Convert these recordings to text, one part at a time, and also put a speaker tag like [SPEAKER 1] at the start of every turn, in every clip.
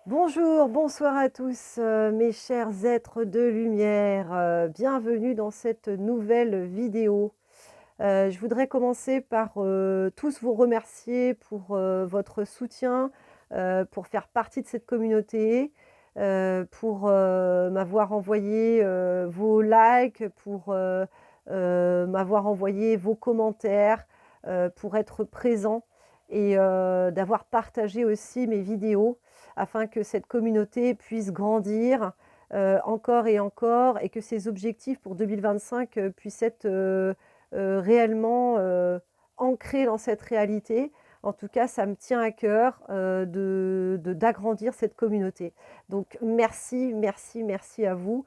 [SPEAKER 1] Bonjour, bonsoir à tous, mes chers êtres de lumière, bienvenue dans cette nouvelle vidéo. Je voudrais commencer par, tous vous remercier pour, votre soutien, pour faire partie de cette communauté, pour, m'avoir envoyé, vos likes, pour, m'avoir envoyé vos commentaires, pour être présent et d'avoir partagé aussi mes vidéos afin que cette communauté puisse grandir, encore et encore et que ces objectifs pour 2025, puissent être, réellement, ancrés dans cette réalité. En tout cas, ça me tient à cœur, d'agrandir cette communauté. Donc merci, merci, merci à vous,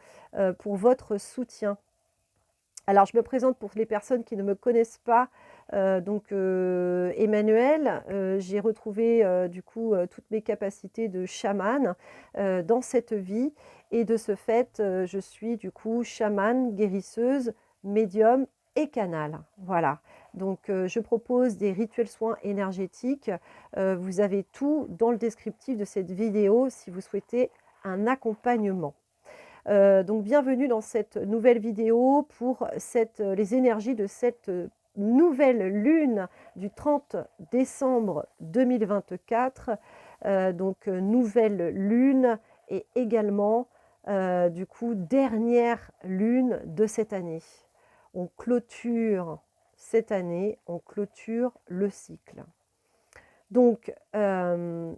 [SPEAKER 1] pour votre soutien. Alors je me présente pour les personnes qui ne me connaissent pas, Emmanuelle, j'ai retrouvé, du coup, toutes mes capacités de chamane, dans cette vie et de ce fait, je suis du coup chamane, guérisseuse, médium et canal. Voilà. Donc je propose des rituels soins énergétiques, vous avez tout dans le descriptif de cette vidéo si vous souhaitez un accompagnement. Donc bienvenue dans cette nouvelle vidéo pour les énergies de cette, nouvelle lune du 30 décembre 2024. Nouvelle lune et également, du coup, dernière lune de cette année. On clôture cette année, on clôture le cycle. Donc,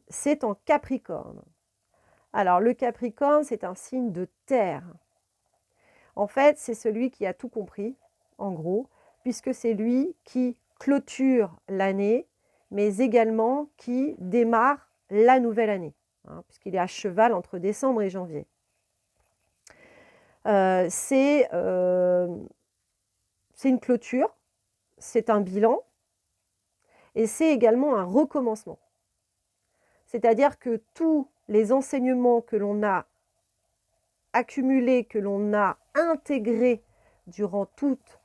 [SPEAKER 1] c'est en Capricorne. Alors le Capricorne, c'est un signe de terre. En fait, c'est celui qui a tout compris, en gros, puisque c'est lui qui clôture l'année, mais également qui démarre la nouvelle année, hein, puisqu'il est à cheval entre décembre et janvier. C'est une clôture, c'est un bilan, et c'est également un recommencement. C'est-à-dire que tous les enseignements que l'on a accumulés, que l'on a intégrés durant toute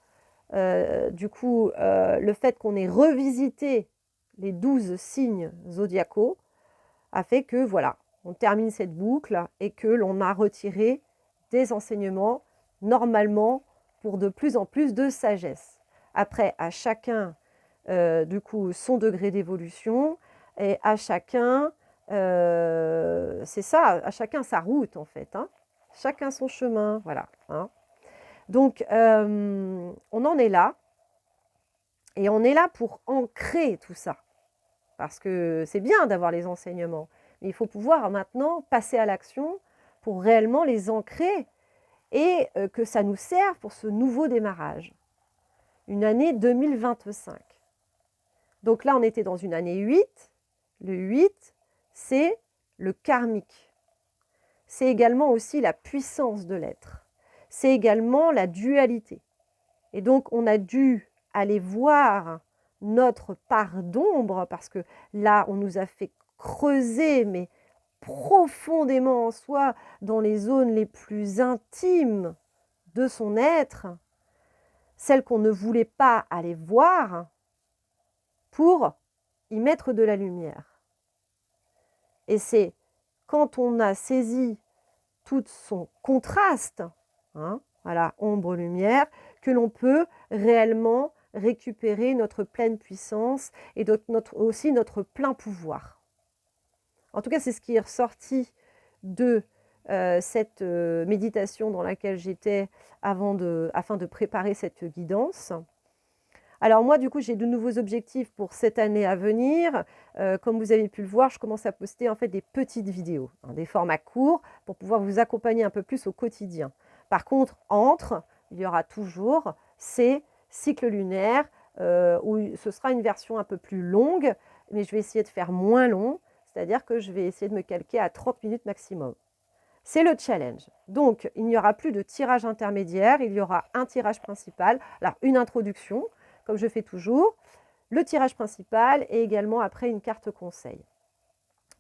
[SPEAKER 1] le fait qu'on ait revisité les 12 signes zodiacaux a fait que, voilà, on termine cette boucle et que l'on a retiré des enseignements, normalement, pour de plus en plus de sagesse. Après, à chacun, son degré d'évolution et à chacun, c'est ça, à chacun sa route, en fait, hein. Chacun son chemin, voilà, hein. Donc, on en est là. Et on est là pour ancrer tout ça. Parce que c'est bien d'avoir les enseignements, mais il faut pouvoir maintenant passer à l'action pour réellement les ancrer et que ça nous serve pour ce nouveau démarrage. Une année 2025. Donc là, on était dans une année 8. Le 8, c'est le karmique. C'est également aussi la puissance de l'être. C'est également la dualité. Et donc, on a dû aller voir notre part d'ombre, parce que là, on nous a fait creuser, mais profondément en soi, dans les zones les plus intimes de son être, celles qu'on ne voulait pas aller voir, pour y mettre de la lumière. Et c'est quand on a saisi tout son contraste, hein, voilà, ombre-lumière, que l'on peut réellement récupérer notre pleine puissance et aussi notre plein pouvoir. En tout cas, c'est ce qui est ressorti de cette méditation dans laquelle j'étais afin de préparer cette guidance. Alors moi, du coup, j'ai de nouveaux objectifs pour cette année à venir. Comme vous avez pu le voir, je commence à poster en fait des petites vidéos, hein, des formats courts pour pouvoir vous accompagner un peu plus au quotidien. Par contre, il y aura toujours ces cycles lunaires où ce sera une version un peu plus longue, mais je vais essayer de faire moins long, c'est-à-dire que je vais essayer de me calquer à 30 minutes maximum. C'est le challenge. Donc, il n'y aura plus de tirage intermédiaire, il y aura un tirage principal, alors une introduction, comme je fais toujours, le tirage principal et également après une carte conseil.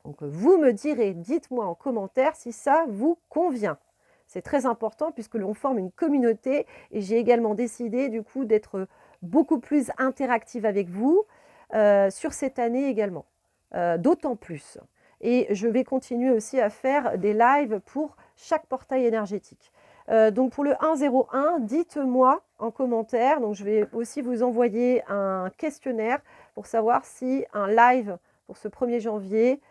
[SPEAKER 1] Donc vous me direz, dites-moi en commentaire si ça vous convient. C'est très important puisque l'on forme une communauté et j'ai également décidé du coup d'être beaucoup plus interactive avec vous sur cette année également, d'autant plus. Et je vais continuer aussi à faire des lives pour chaque portail énergétique. Donc pour le 101, dites-moi en commentaire, donc je vais aussi vous envoyer un questionnaire pour savoir si un live pour ce 1er janvier,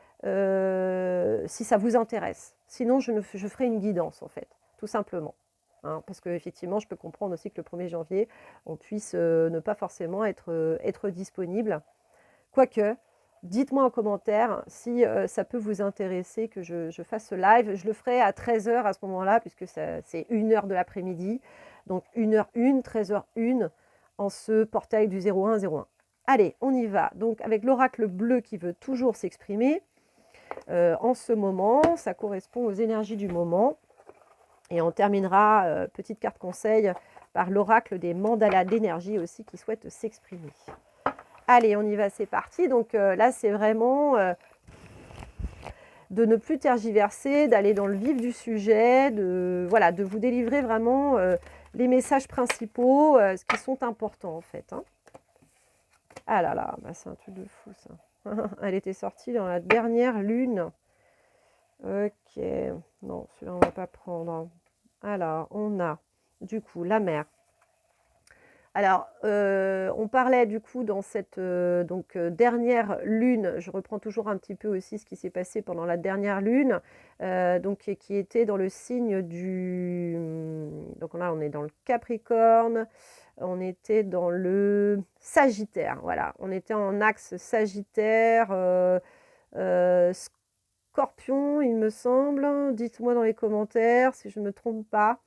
[SPEAKER 1] si ça vous intéresse. Sinon, je ferai une guidance en fait, tout simplement. Hein, parce qu'effectivement, je peux comprendre aussi que le 1er janvier, on puisse ne pas forcément être disponible. Quoique, dites-moi en commentaire si ça peut vous intéresser que je fasse ce live. Je le ferai à 13 h à ce moment-là, puisque c'est 1 h de l'après-midi. Donc 1h01, 13h01, en ce portail du 0101. Allez, on y va. Donc avec l'oracle bleu qui veut toujours s'exprimer, en ce moment, ça correspond aux énergies du moment. Et on terminera, petite carte conseil, par l'oracle des mandalas d'énergie aussi qui souhaite s'exprimer. Allez, on y va, c'est parti. Donc là, c'est vraiment de ne plus tergiverser, d'aller dans le vif du sujet, voilà, de vous délivrer vraiment les messages principaux, ce qui sont importants en fait. Hein. Ah là là, bah, c'est un truc de fou ça. Elle était sortie dans la dernière lune. Ok, non, celui-là on ne va pas prendre. Alors, on a du coup la mer. Alors, on parlait du coup dans cette dernière lune, je reprends toujours un petit peu aussi ce qui s'est passé pendant la dernière lune, donc qui était dans le signe du... Donc là, on est dans le Capricorne, on était dans le Sagittaire, voilà. On était en axe Sagittaire, Scorpion, il me semble. Dites-moi dans les commentaires si je ne me trompe pas.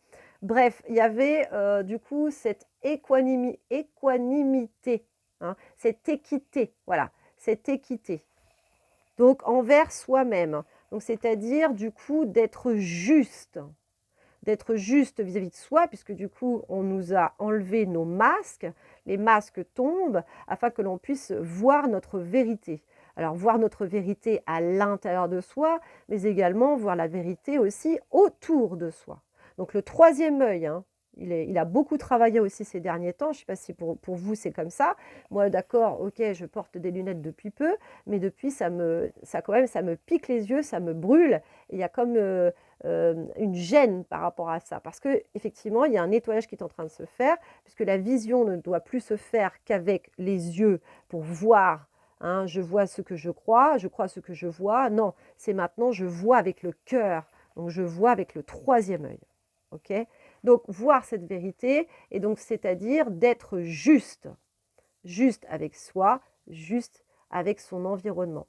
[SPEAKER 1] Bref, il y avait du coup cette équanimité, hein, cette équité, voilà, cette équité. Donc envers soi-même, donc c'est-à-dire du coup d'être juste vis-à-vis de soi, puisque du coup on nous a enlevé nos masques, les masques tombent afin que l'on puisse voir notre vérité. Alors voir notre vérité à l'intérieur de soi, mais également voir la vérité aussi autour de soi. Donc le troisième œil, hein, il a beaucoup travaillé aussi ces derniers temps. Je ne sais pas si pour vous c'est comme ça. Moi, d'accord, ok, je porte des lunettes depuis peu, mais depuis ça me pique les yeux, ça me brûle. Il y a comme une gêne par rapport à ça. Parce qu'effectivement, il y a un nettoyage qui est en train de se faire, puisque la vision ne doit plus se faire qu'avec les yeux pour voir. Hein, je vois ce que je crois ce que je vois. Non, c'est maintenant, je vois avec le cœur. Donc, je vois avec le troisième œil. Ok ? Donc, voir cette vérité, et donc, c'est-à-dire d'être juste. Juste avec soi, juste avec son environnement.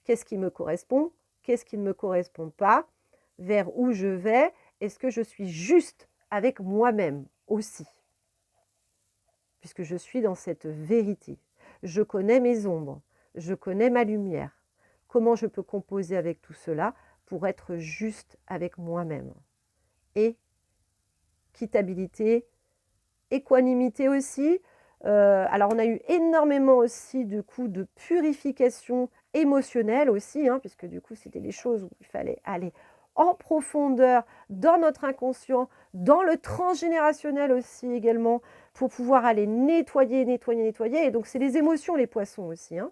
[SPEAKER 1] Qu'est-ce qui me correspond? Qu'est-ce qui ne me correspond pas? Vers où je vais? Est-ce que je suis juste avec moi-même aussi? Puisque je suis dans cette vérité. Je connais mes ombres, je connais ma lumière. Comment je peux composer avec tout cela pour être juste avec moi-même? Équitabilité, équanimité aussi. Alors on a eu énormément aussi du coup de purification émotionnelle aussi, hein, puisque du coup c'était des choses où il fallait aller en profondeur dans notre inconscient, dans le transgénérationnel aussi également, pour pouvoir aller nettoyer. Et donc c'est les émotions, les poissons aussi. Hein.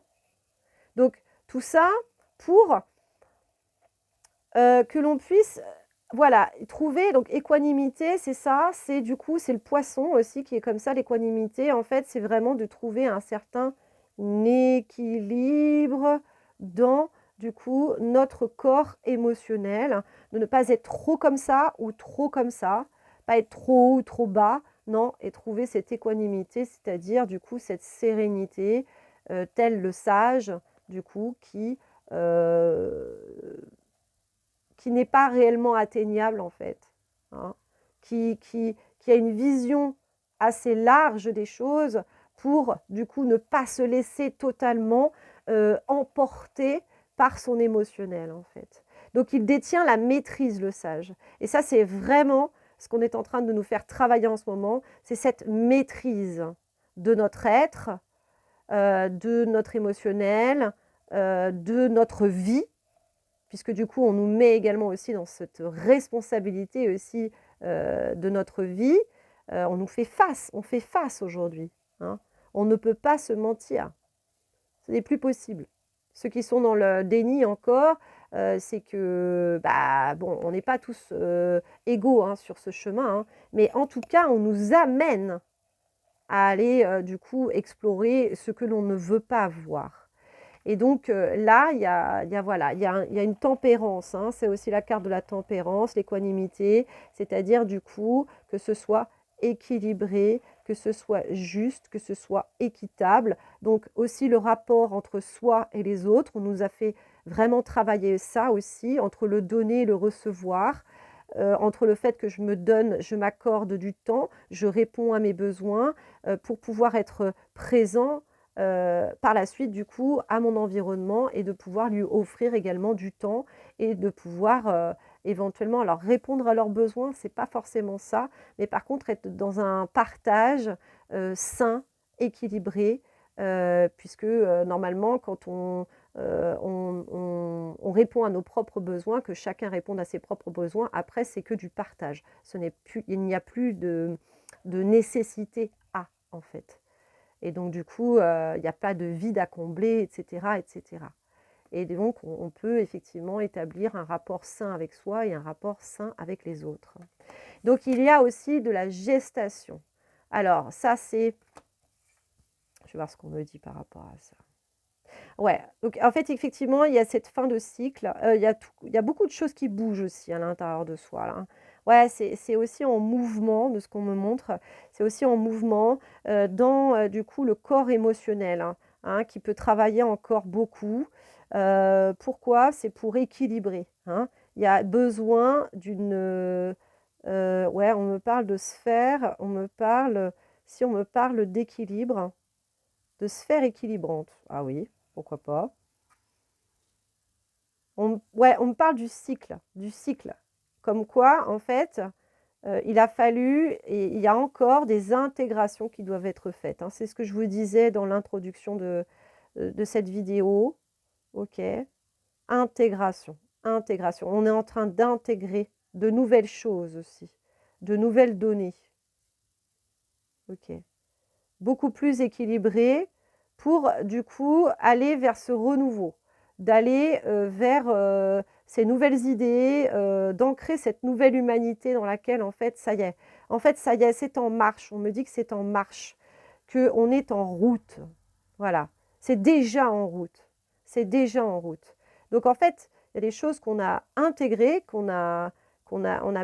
[SPEAKER 1] Donc tout ça pour que l'on puisse voilà, trouver, donc équanimité, c'est ça, c'est du coup, c'est le poisson aussi qui est comme ça, l'équanimité, en fait, c'est vraiment de trouver un certain équilibre dans, du coup, notre corps émotionnel, de ne pas être trop comme ça ou trop comme ça, pas être trop haut ou trop bas, non, et trouver cette équanimité, c'est-à-dire, du coup, cette sérénité, tel le sage, du coup, qui n'est pas réellement atteignable en fait, hein, qui a une vision assez large des choses pour du coup ne pas se laisser totalement emporter par son émotionnel en fait. Donc il détient la maîtrise, le sage. Et ça c'est vraiment ce qu'on est en train de nous faire travailler en ce moment, c'est cette maîtrise de notre être, de notre émotionnel, de notre vie, puisque du coup, on nous met également aussi dans cette responsabilité aussi de notre vie. On nous fait face, on fait face aujourd'hui. Hein. On ne peut pas se mentir. Ce n'est plus possible. Ceux qui sont dans le déni encore, c'est que, bah, bon, on n'est pas tous égaux hein, sur ce chemin, hein, mais en tout cas, on nous amène à aller, du coup, explorer ce que l'on ne veut pas voir. Et donc là, voilà, il y a une tempérance, hein, c'est aussi la carte de la tempérance, l'équanimité, c'est-à-dire du coup que ce soit équilibré, que ce soit juste, que ce soit équitable. Donc aussi le rapport entre soi et les autres, on nous a fait vraiment travailler ça aussi, entre le donner et le recevoir, entre le fait que je me donne, je m'accorde du temps, je réponds à mes besoins pour pouvoir être présent par la suite, du coup, à mon environnement et de pouvoir lui offrir également du temps et de pouvoir éventuellement, alors répondre à leurs besoins, c'est pas forcément ça, mais par contre être dans un partage sain, équilibré, puisque normalement, quand on répond à nos propres besoins, que chacun réponde à ses propres besoins, après, c'est que du partage. Il n'y a plus de nécessité à, en fait. Et donc, du coup, il n'y a pas de vide à combler, etc., etc. Et donc, on peut effectivement établir un rapport sain avec soi et un rapport sain avec les autres. Donc, il y a aussi de la gestation. Alors, ça, c'est... Je vais voir ce qu'on me dit par rapport à ça. Ouais, donc en fait, effectivement, il y a cette fin de cycle. Il y a beaucoup de choses qui bougent aussi à l'intérieur de soi, là, hein. Ouais, c'est aussi en mouvement, de ce qu'on me montre. C'est aussi en mouvement dans, du coup, le corps émotionnel, hein, hein, qui peut travailler encore beaucoup. Pourquoi? C'est pour équilibrer, hein. Il y a besoin d'une... ouais, on me parle de sphère, si on me parle d'équilibre, de sphère équilibrante. Ah oui, pourquoi pas. Ouais, on me parle du cycle, du cycle. Comme quoi, en fait, il a fallu et il y a encore des intégrations qui doivent être faites, hein. C'est ce que je vous disais dans l'introduction de cette vidéo. OK. Intégration, intégration. On est en train d'intégrer de nouvelles choses aussi, de nouvelles données. OK. Beaucoup plus équilibré pour, du coup, aller vers ce renouveau, d'aller vers ces nouvelles idées, d'ancrer cette nouvelle humanité dans laquelle, en fait, ça y est, c'est en marche. On me dit que c'est en marche, qu'on est en route. Voilà, c'est déjà en route. C'est déjà en route. Donc, en fait, il y a des choses qu'on a intégrées, on a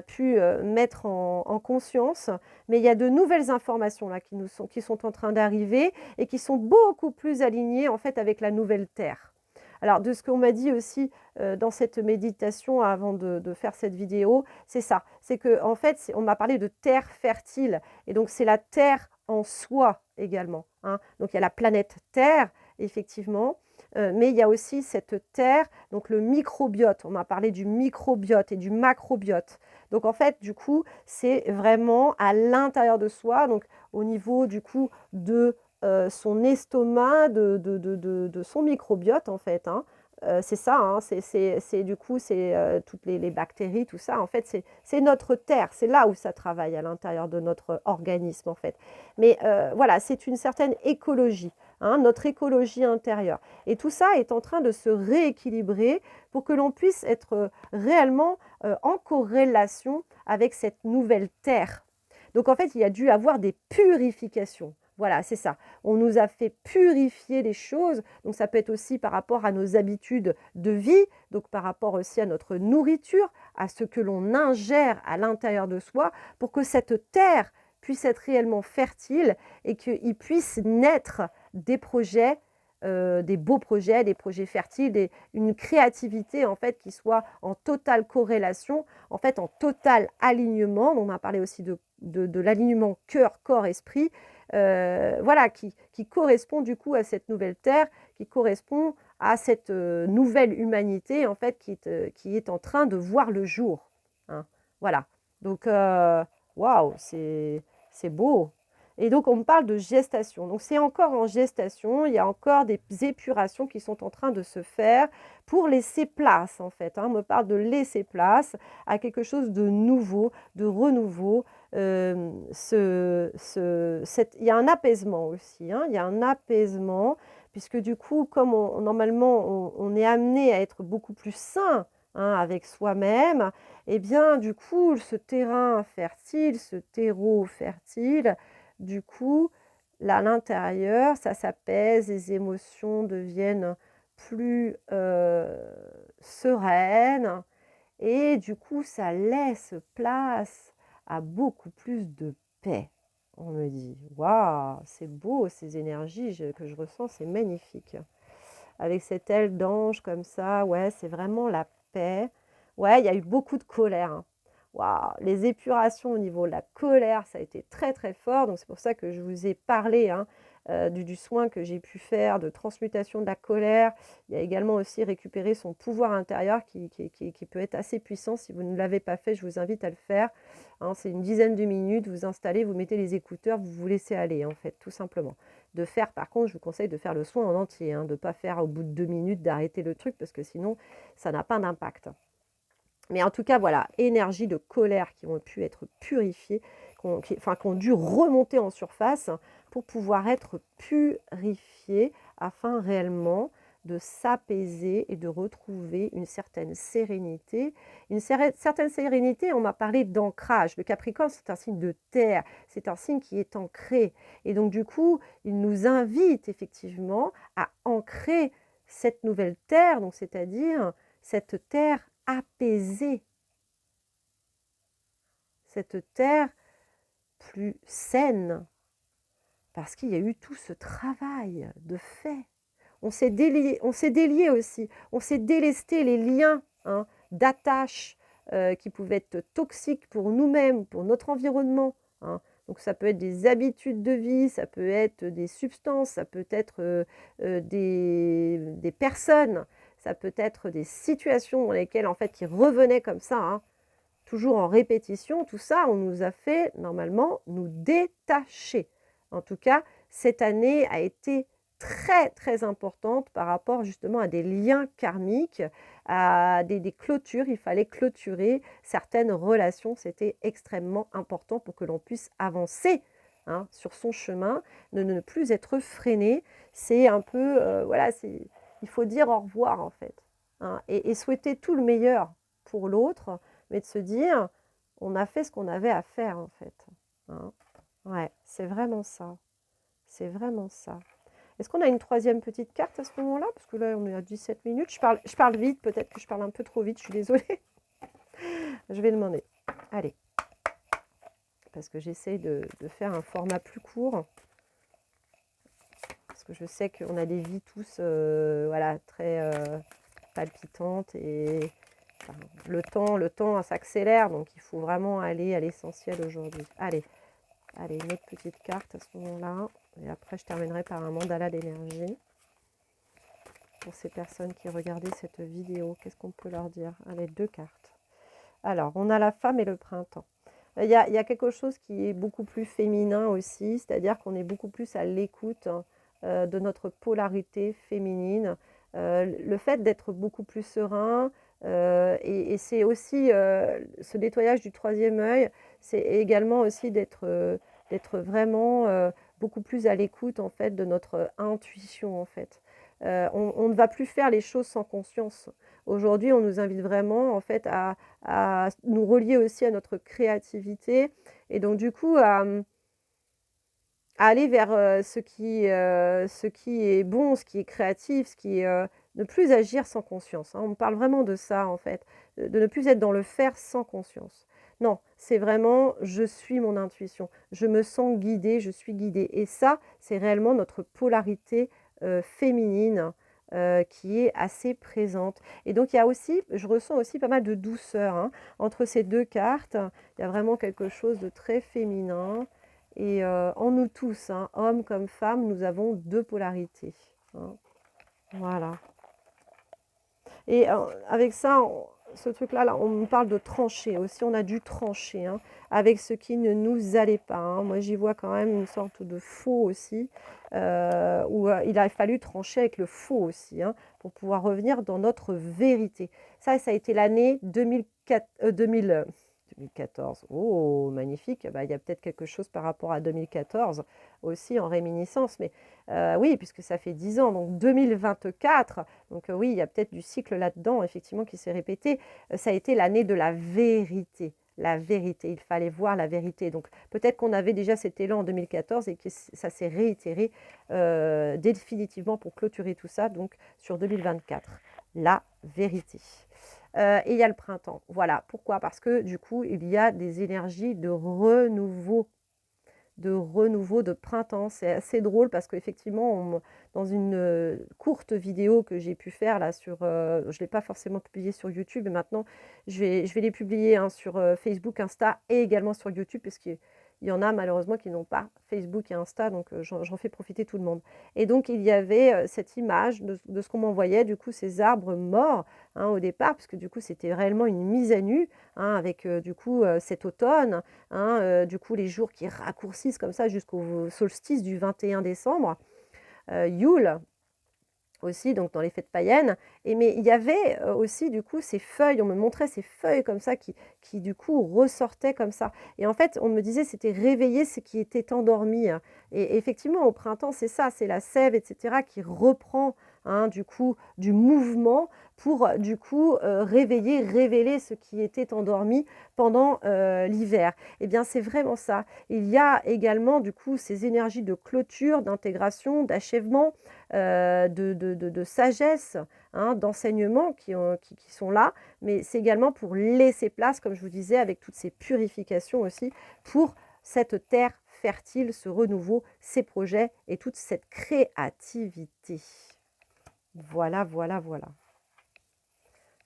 [SPEAKER 1] pu mettre en conscience, mais il y a de nouvelles informations là qui sont en train d'arriver et qui sont beaucoup plus alignées en fait avec la nouvelle Terre. Alors de ce qu'on m'a dit aussi dans cette méditation avant de faire cette vidéo, c'est ça, c'est que en fait on m'a parlé de terre fertile et donc c'est la Terre en soi également, hein. Donc il y a la planète Terre effectivement, mais il y a aussi cette terre, donc le microbiote. On m'a parlé du microbiote et du macrobiote. Donc en fait, du coup, c'est vraiment à l'intérieur de soi, donc au niveau du coup de son estomac, de son microbiote en fait, hein. C'est ça, hein, du coup, c'est toutes les bactéries, tout ça. En fait, c'est notre terre, c'est là où ça travaille à l'intérieur de notre organisme en fait. Mais voilà, c'est une certaine écologie, hein, notre écologie intérieure. Et tout ça est en train de se rééquilibrer pour que l'on puisse être réellement en corrélation avec cette nouvelle terre. Donc en fait, il y a dû avoir des purifications. Voilà, c'est ça. On nous a fait purifier les choses. Donc ça peut être aussi par rapport à nos habitudes de vie, donc par rapport aussi à notre nourriture, à ce que l'on ingère à l'intérieur de soi, pour que cette terre puisse être réellement fertile et qu'il puisse naître des projets, des beaux projets, des projets fertiles, une créativité en fait qui soit en totale corrélation, en fait en total alignement. On a parlé aussi de l'alignement cœur, corps, esprit, voilà, qui correspond du coup à cette nouvelle terre, qui correspond à cette nouvelle humanité en fait qui est en train de voir le jour, hein. Voilà. Donc waouh, c'est beau. Et donc, on me parle de gestation. Donc, c'est encore en gestation. Il y a encore des épurations qui sont en train de se faire pour laisser place, en fait, hein. On me parle de laisser place à quelque chose de nouveau, de renouveau. Il y a un apaisement aussi, hein. Il y a un apaisement puisque du coup, comme normalement, on est amené à être beaucoup plus sain, hein, avec soi-même, et bien, du coup, ce terrain fertile, ce terreau fertile, du coup, là, à l'intérieur, ça s'apaise, les émotions deviennent plus sereines, et du coup, ça laisse place à beaucoup plus de paix. On me dit, waouh, c'est beau ces énergies que je ressens, c'est magnifique. Avec cette aile d'ange comme ça, ouais, c'est vraiment la paix. Ouais, il y a eu beaucoup de colère, hein. Waouh, les épurations au niveau de la colère, ça a été très très fort. Donc c'est pour ça que je vous ai parlé, hein, du soin que j'ai pu faire de transmutation de la colère. Il y a également aussi récupérer son pouvoir intérieur qui peut être assez puissant. Si vous ne l'avez pas fait, je vous invite à le faire, hein. C'est une dizaine de minutes, vous installez, vous mettez les écouteurs, vous vous laissez aller, en fait, tout simplement. De faire, par contre, je vous conseille de faire le soin en entier, hein, de ne pas faire au bout de 2 minutes, d'arrêter le truc, parce que sinon, ça n'a pas d'impact. Mais en tout cas, voilà, énergie de colère qui ont pu être purifiées, qui ont dû remonter en surface pour pouvoir être purifiées afin réellement de s'apaiser et de retrouver une certaine sérénité. Une certaine sérénité, on m'a parlé d'ancrage. Le Capricorne, c'est un signe de terre, c'est un signe qui est ancré. Et donc, du coup, il nous invite effectivement à ancrer cette nouvelle terre, donc c'est-à-dire cette terre apaisée, cette terre plus saine, parce qu'il y a eu tout ce travail de fait. On s'est délié aussi, on s'est délesté les liens, hein, d'attache qui pouvaient être toxiques pour nous-mêmes, pour notre environnement, hein. Donc ça peut être des habitudes de vie, ça peut être des substances, ça peut être des personnes, ça peut être des situations dans lesquelles, en fait, qui revenaient comme ça, hein, toujours en répétition. Tout ça, on nous a fait normalement nous détacher. En tout cas, cette année a été très très importante par rapport justement à des liens karmiques, à des clôtures. Il fallait clôturer certaines relations. C'était extrêmement important pour que l'on puisse avancer, hein, sur son chemin, ne plus être freiné. C'est un peu, voilà, il faut dire au revoir, en fait, hein, et souhaiter tout le meilleur pour l'autre, mais de se dire, on a fait ce qu'on avait à faire, en fait, hein. Ouais, c'est vraiment ça. C'est vraiment ça. Est-ce qu'on a une troisième petite carte à ce moment-là? Parce que là, on est à 17 minutes. Je parle vite, peut-être que je parle un peu trop vite, je suis désolée. Je vais demander. Allez. Parce que j'essaye de faire un format plus court. Parce que je sais qu'on a des vies tous, voilà, très palpitantes. Et enfin, le temps s'accélère, donc il faut vraiment aller à l'essentiel aujourd'hui. Allez, une autre petite carte à ce moment-là. Et après, je terminerai par un mandala d'énergie. Pour ces personnes qui regardaient cette vidéo, qu'est-ce qu'on peut leur dire? Allez, 2 cartes. Alors, on a la femme et le printemps. Il y a quelque chose qui est beaucoup plus féminin aussi, c'est-à-dire qu'on est beaucoup plus à l'écoute, hein, de notre polarité féminine. Le fait d'être beaucoup plus serein, et c'est aussi ce nettoyage du troisième œil, c'est également aussi d'être vraiment beaucoup plus à l'écoute, en fait, de notre intuition, en fait. On ne va plus faire les choses sans conscience. Aujourd'hui, on nous invite vraiment, en fait, à nous relier aussi à notre créativité, et donc du coup à aller vers ce qui est bon, ce qui est créatif, ce qui est ne plus agir sans conscience, hein. On parle vraiment de ça, en fait, de ne plus être dans le faire sans conscience. Non, c'est vraiment je suis mon intuition, je me sens guidée, je suis guidée, et ça, c'est réellement notre polarité féminine qui est assez présente. Et donc il y a aussi, je ressens aussi pas mal de douceur, hein, entre ces 2 cartes. Il y a vraiment quelque chose de très féminin. Et en nous tous, hein, hommes comme femmes, nous avons 2 polarités, hein. Voilà. Et avec ça, ce truc-là, là, on me parle de trancher aussi. On a dû trancher, hein, avec ce qui ne nous allait pas, hein. Moi, j'y vois quand même une sorte de faux aussi, où il a fallu trancher avec le faux aussi, hein, pour pouvoir revenir dans notre vérité. Ça a été l'année 2004, 2014. Oh, magnifique. Bah, il y a peut-être quelque chose par rapport à 2014 aussi en réminiscence. Mais oui, puisque ça fait 10 ans. Donc 2024. Donc oui, il y a peut-être du cycle là-dedans, effectivement, qui s'est répété. Ça a été l'année de la vérité. La vérité, il fallait voir la vérité. Donc peut-être qu'on avait déjà cet élan en 2014 et que ça s'est réitéré définitivement pour clôturer tout ça, donc sur 2024. La vérité. Et il y a le printemps. Voilà. Pourquoi? Parce que du coup, il y a des énergies de renouveau, de printemps. C'est assez drôle parce qu'effectivement, dans une courte vidéo que j'ai pu faire là sur, je ne l'ai pas forcément publiée sur YouTube, mais maintenant je vais les publier hein, sur Facebook, Insta et également sur YouTube parce qu'il y en a malheureusement qui n'ont pas Facebook et Insta, donc j'en fais profiter tout le monde. Et donc il y avait cette image de ce qu'on m'envoyait, du coup ces arbres morts hein, au départ, parce que du coup c'était réellement une mise à nu hein, avec du coup cet automne. Hein, du coup, les jours qui raccourcissent comme ça jusqu'au solstice du 21 décembre, Yule aussi, donc dans les fêtes païennes. Mais il y avait aussi du coup ces feuilles, on me montrait ces feuilles comme ça qui du coup ressortaient comme ça. Et en fait, on me disait c'était réveiller ce qui était endormi. Hein. Et effectivement, au printemps, c'est ça, c'est la sève, etc., qui reprend hein, du coup du mouvement pour du coup révéler ce qui était endormi pendant l'hiver. Eh bien, c'est vraiment ça. Il y a également du coup ces énergies de clôture, d'intégration, d'achèvement, de sagesse, hein, d'enseignement qui sont là, mais c'est également pour laisser place, comme je vous disais, avec toutes ces purifications aussi, pour cette terre fertile, ce renouveau, ces projets et toute cette créativité. Voilà, voilà, voilà.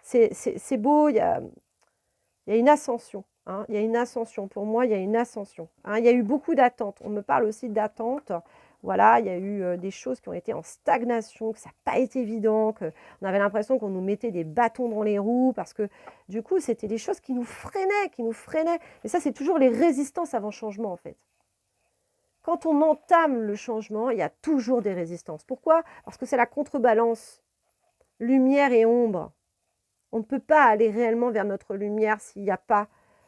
[SPEAKER 1] C'est beau, il y a une ascension. Hein, il y a une ascension. Pour moi, il y a une ascension. Hein, il y a eu beaucoup d'attentes. On me parle aussi d'attentes. Voilà, il y a eu des choses qui ont été en stagnation, que ça n'a pas été évident, qu'on avait l'impression qu'on nous mettait des bâtons dans les roues, parce que du coup, c'était des choses qui nous freinaient, qui nous freinaient. Et ça, c'est toujours les résistances avant changement, en fait. Quand on entame le changement, il y a toujours des résistances. Pourquoi? Parce que c'est la contrebalance, lumière et ombre. On ne peut pas aller réellement vers notre lumière s'il n'y a pas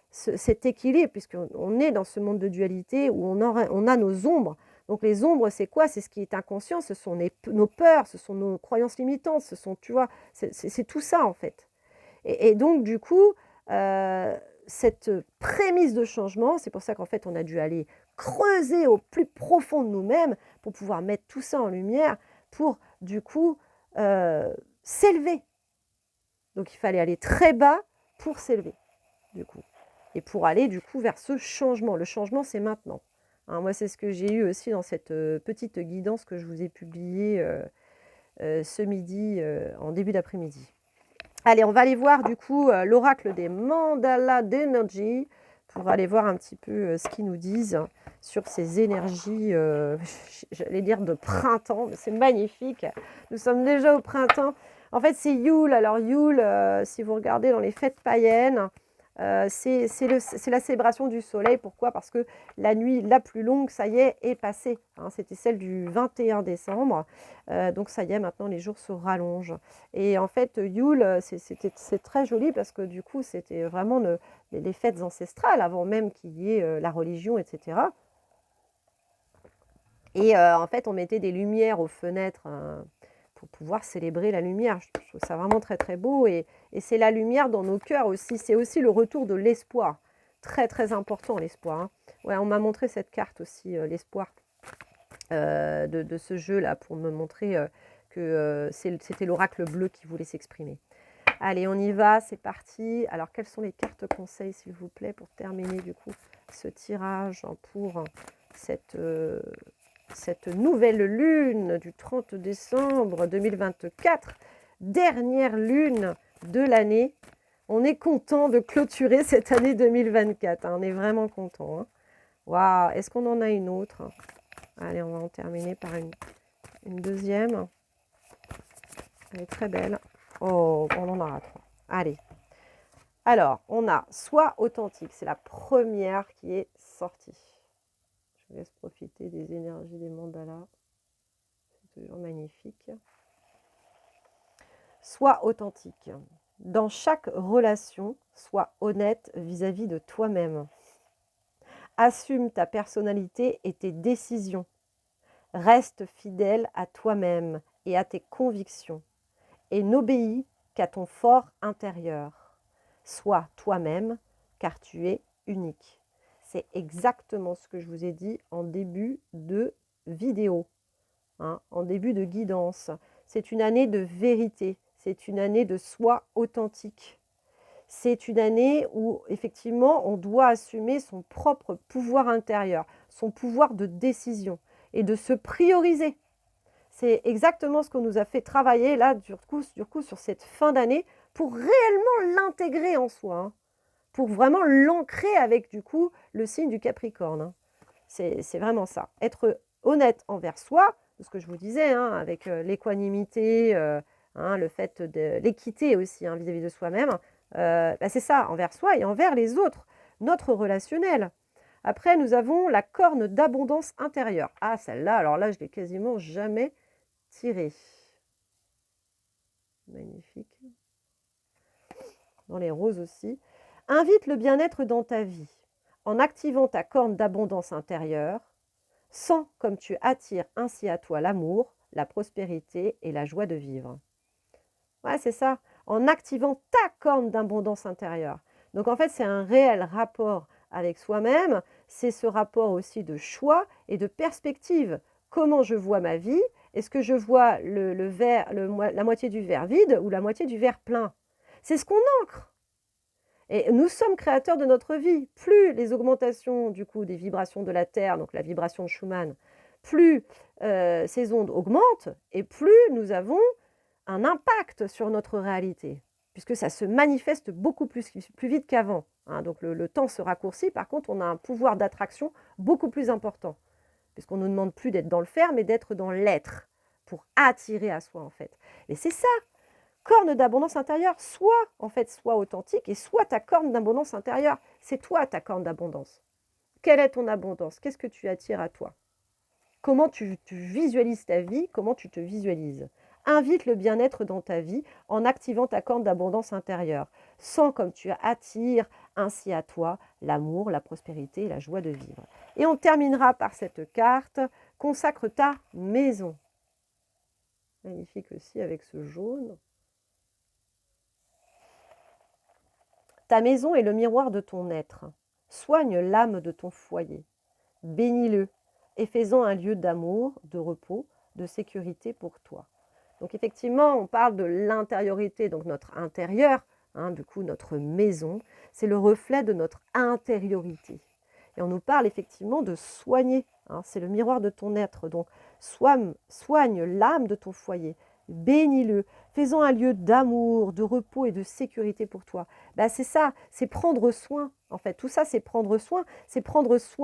[SPEAKER 1] cet équilibre, puisqu'on est dans ce monde de dualité où on a nos ombres. Donc les ombres, c'est quoi? C'est ce qui est inconscient, ce sont nos peurs, ce sont nos croyances limitantes, ce sont, tu vois, c'est tout ça en fait. Et donc du coup, cette prémisse de changement, c'est pour ça qu'en fait on a dû aller creuser au plus profond de nous-mêmes pour pouvoir mettre tout ça en lumière, pour du coup s'élever. Donc il fallait aller très bas pour s'élever, du coup. Et pour aller, du coup, vers ce changement. Le changement, c'est maintenant. Hein, moi, c'est ce que j'ai eu aussi dans cette petite guidance que je vous ai publiée ce midi, en début d'après-midi. Allez, on va aller voir, du coup, l'oracle des mandalas d'énergie pour aller voir un petit peu ce qu'ils nous disent sur ces énergies, j'allais dire de printemps. C'est magnifique. Nous sommes déjà au printemps. En fait, c'est Yule. Alors, Yule, si vous regardez dans les fêtes païennes, c'est la célébration du soleil. Pourquoi? Parce que la nuit la plus longue, ça y est passée. Hein, c'était celle du 21 décembre. Donc, ça y est, maintenant, les jours se rallongent. Et en fait, Yule, c'est très joli parce que du coup, c'était vraiment les fêtes ancestrales avant même qu'il y ait la religion, etc. Et en fait, on mettait des lumières aux fenêtres pour pouvoir célébrer la lumière. Je trouve ça vraiment très très beau. Et c'est la lumière dans nos cœurs aussi. C'est aussi le retour de l'espoir. Très très important l'espoir. Hein. Ouais, on m'a montré cette carte aussi, l'espoir de ce jeu-là, pour me montrer que c'était l'oracle bleu qui voulait s'exprimer. Allez, on y va, c'est parti. Alors, quelles sont les cartes conseils, s'il vous plaît, pour terminer du coup ce tirage pour cette nouvelle lune du 30 décembre 2024, dernière lune de l'année. On est content de clôturer cette année 2024. Hein, on est vraiment content. Hein. Waouh, est-ce qu'on en a une autre? Allez, on va en terminer par une deuxième. Elle est très belle. Oh, on en aura trois. Allez. Alors, on a Sois authentique. C'est la première qui est sortie. Je vous laisse profiter des énergies des mandalas. C'est toujours magnifique. Sois authentique. Dans chaque relation, sois honnête vis-à-vis de toi-même. Assume ta personnalité et tes décisions. Reste fidèle à toi-même et à tes convictions. Et n'obéis qu'à ton fort intérieur. Sois toi-même, car tu es unique. C'est exactement ce que je vous ai dit en début de vidéo, hein, en début de guidance. C'est une année de vérité, c'est une année de soi authentique. C'est une année où, effectivement, on doit assumer son propre pouvoir intérieur, son pouvoir de décision et de se prioriser. C'est exactement ce qu'on nous a fait travailler là, du coup sur cette fin d'année, pour réellement l'intégrer en soi, hein, pour vraiment l'ancrer avec, du coup, le signe du Capricorne, hein. C'est vraiment ça. Être honnête envers soi, ce que je vous disais, hein, avec l'équanimité, hein, le fait de l'équité aussi, hein, vis-à-vis de soi-même, bah, c'est ça, envers soi et envers les autres, notre relationnel. Après, nous avons la corne d'abondance intérieure. Ah, celle-là, alors là, je l'ai quasiment jamais tirée. Magnifique. Dans les roses aussi. Invite le bien-être dans ta vie en activant ta corne d'abondance intérieure. Sens comme tu attires ainsi à toi l'amour, la prospérité et la joie de vivre. Ouais, c'est ça, en activant ta corne d'abondance intérieure. Donc en fait, c'est un réel rapport avec soi-même, c'est ce rapport aussi de choix et de perspective. Comment je vois ma vie? Est-ce que je vois la moitié du verre vide ou la moitié du verre plein? C'est ce qu'on ancre. Et nous sommes créateurs de notre vie. Plus les augmentations du coup des vibrations de la Terre, donc la vibration de Schumann, plus ces ondes augmentent et plus nous avons un impact sur notre réalité, puisque ça se manifeste beaucoup plus vite qu'avant, hein. Donc le temps se raccourcit, par contre on a un pouvoir d'attraction beaucoup plus important, puisqu'on ne nous demande plus d'être dans le faire, mais d'être dans l'être, pour attirer à soi en fait. Et c'est ça, corne d'abondance intérieure, sois authentique et sois ta corne d'abondance intérieure. C'est toi ta corne d'abondance. Quelle est ton abondance? Qu'est-ce que tu attires à toi? Comment tu visualises ta vie? Comment tu te visualises? Invite le bien-être dans ta vie en activant ta corne d'abondance intérieure. Sens comme tu attires ainsi à toi l'amour, la prospérité et la joie de vivre. Et on terminera par cette carte. Consacre ta maison. Magnifique aussi avec ce jaune. Ta maison est le miroir de ton être. Soigne l'âme de ton foyer. Bénis-le et fais-en un lieu d'amour, de repos, de sécurité pour toi. Donc effectivement, on parle de l'intériorité, donc notre intérieur, hein, du coup notre maison, c'est le reflet de notre intériorité. Et on nous parle effectivement de soigner, hein, c'est le miroir de ton être. Donc soigne l'âme de ton foyer, bénis-le, fais-en un lieu d'amour, de repos et de sécurité pour toi. Ben, c'est ça, c'est prendre soin. En fait, tout ça, c'est prendre soin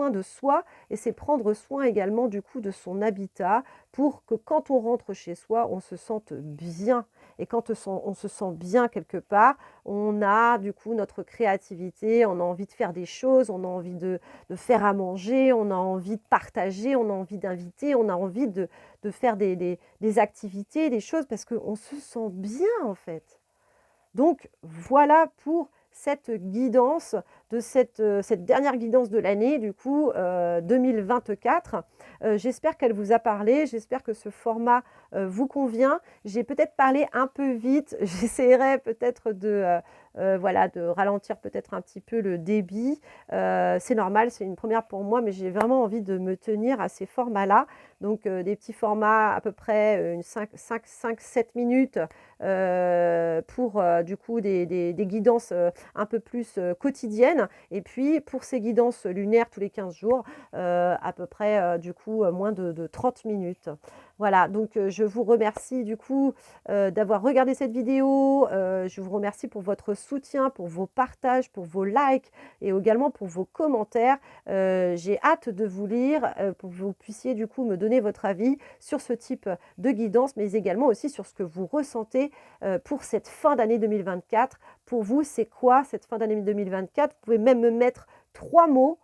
[SPEAKER 1] de soi et c'est prendre soin également du coup de son habitat pour que quand on rentre chez soi, on se sente bien. Et quand on se sent bien quelque part, on a du coup notre créativité, on a envie de faire des choses, on a envie de faire à manger, on a envie de partager, on a envie d'inviter, on a envie de faire des activités, des choses parce qu'on se sent bien en fait. Donc voilà pour cette guidance, cette dernière guidance de l'année, du coup 2024. J'espère qu'elle vous a parlé, j'espère que ce format vous convient. J'ai peut-être parlé un peu vite, j'essaierai peut-être voilà, de ralentir peut-être un petit peu le débit. C'est normal, c'est une première pour moi, mais j'ai vraiment envie de me tenir à ces formats-là. Donc des petits formats à peu près 5-7 minutes pour du coup des guidances un peu plus quotidiennes. Et puis pour ces guidances lunaires tous les 15 jours, à peu près du coup moins de 30 minutes. Voilà, donc je vous remercie du coup d'avoir regardé cette vidéo. Je vous remercie pour votre soutien, pour vos partages, pour vos likes et également pour vos commentaires. J'ai hâte de vous lire pour que vous puissiez du coup me donner votre avis sur ce type de guidance, mais également aussi sur ce que vous ressentez pour cette fin d'année 2024. Pour vous, c'est quoi cette fin d'année 2024? Vous pouvez même me mettre 3 mots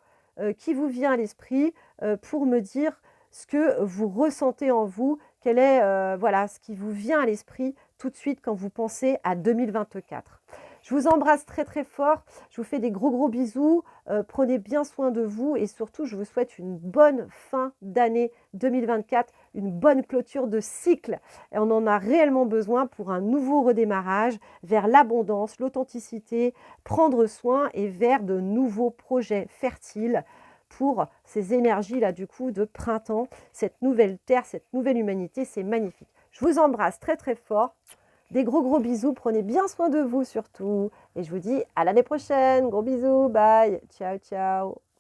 [SPEAKER 1] qui vous viennent à l'esprit pour me dire ce que vous ressentez en vous, quel est voilà, ce qui vous vient à l'esprit tout de suite quand vous pensez à 2024. Je vous embrasse très très fort. Je vous fais des gros bisous. Prenez bien soin de vous et surtout, je vous souhaite une bonne fin d'année 2024, une bonne clôture de cycle. Et on en a réellement besoin pour un nouveau redémarrage vers l'abondance, l'authenticité, prendre soin et vers de nouveaux projets fertiles pour ces énergies-là du coup de printemps, cette nouvelle terre, cette nouvelle humanité, c'est magnifique. Je vous embrasse très très fort. Des gros bisous, prenez bien soin de vous surtout. Et je vous dis à l'année prochaine. Gros bisous, bye, ciao ciao.